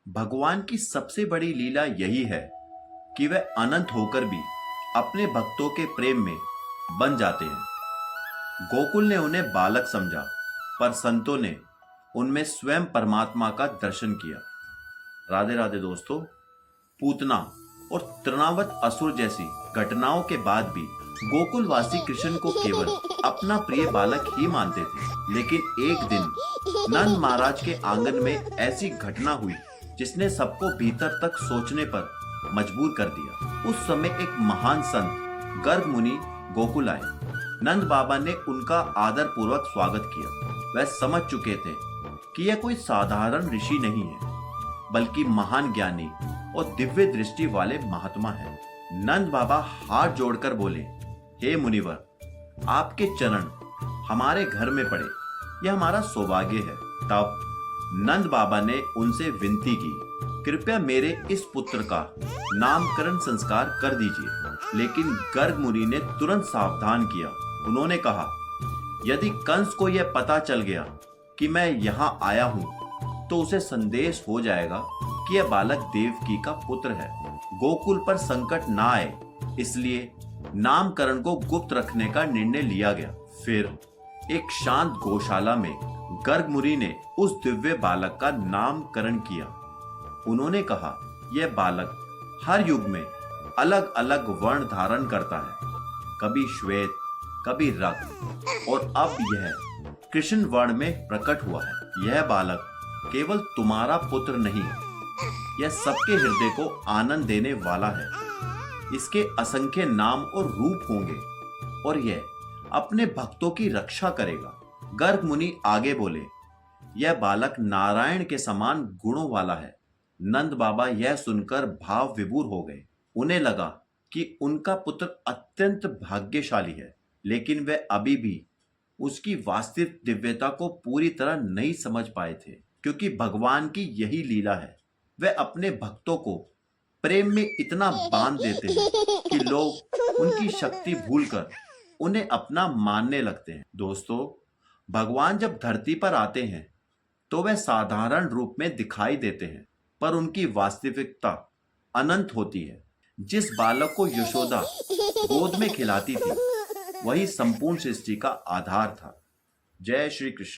भगवान की सबसे बड़ी लीला यही है कि वे अनंत होकर भी अपने भक्तों के प्रेम में बन जाते हैं। गोकुल ने उन्हें बालक समझा, पर संतों ने उनमें स्वयं परमात्मा का दर्शन किया। राधे राधे दोस्तों। पूतना और तृणावत असुर जैसी घटनाओं के बाद भी गोकुलवासी कृष्ण को केवल अपना प्रिय बालक ही मानते थे। लेकिन एक दिन नंद महाराज के आंगन में ऐसी घटना हुई जिसने सबको भीतर तक सोचने पर मजबूर कर दिया। उस समय एक महान संत गर्ग मुनि गोकुल आए। नंद बाबा ने उनका आदर पूर्वक स्वागत किया। वह समझ चुके थे कि यह कोई साधारण ऋषि नहीं है, बल्कि महान ज्ञानी और दिव्य दृष्टि वाले महात्मा है। नंद बाबा हाथ जोड़कर बोले, हे मुनिवर, आपके चरण हमारे घर में पड़े, यह हमारा सौभाग्य है। तब नंद बाबा ने उनसे विनती की, कृपया मेरे इस पुत्र का नामकरण संस्कार कर दीजिए। लेकिन गर्ग मुनि ने तुरंत सावधान किया। उन्होंने कहा, यदि कंस को यह पता चल गया कि मैं यहाँ आया हूँ तो उसे संदेश हो जाएगा कि यह बालक देवकी का पुत्र है। गोकुल पर संकट ना आए, इसलिए नामकरण को गुप्त रखने का निर्णय लिया गया। फिर एक शांत गौशाला में गर्ग मुनि ने उस दिव्य बालक का नामकरण किया। उन्होंने कहा, यह बालक हर युग में अलग अलग वर्ण धारण करता है, कभी श्वेत, कभी रक्त, और अब यह कृष्ण वर्ण में प्रकट हुआ है। यह बालक केवल तुम्हारा पुत्र नहीं, यह सबके हृदय को आनंद देने वाला है। इसके असंख्य नाम और रूप होंगे और यह अपने भक्तों की रक्षा करेगा। गर्ग मुनि आगे बोले, यह बालक नारायण के समान गुणों वाला है। नंद बाबा यह सुनकर भाव विभोर हो गए। उन्हें लगा कि उनका पुत्र अत्यंत भाग्यशाली है, लेकिन वे अभी भी उसकी वास्तविक दिव्यता को पूरी तरह नहीं समझ पाए थे, क्योंकि भगवान की यही लीला है। वे अपने भक्तों को प्रेम में इतना बांध देते हैं कि लोग उनकी शक्ति भूलकर उन्हें अपना मानने लगते हैं। दोस्तों, भगवान जब धरती पर आते हैं तो वे साधारण रूप में दिखाई देते हैं, पर उनकी वास्तविकता अनंत होती है। जिस बालक को यशोदा गोद में खिलाती थी, वही संपूर्ण सृष्टि का आधार था। जय श्री कृष्ण।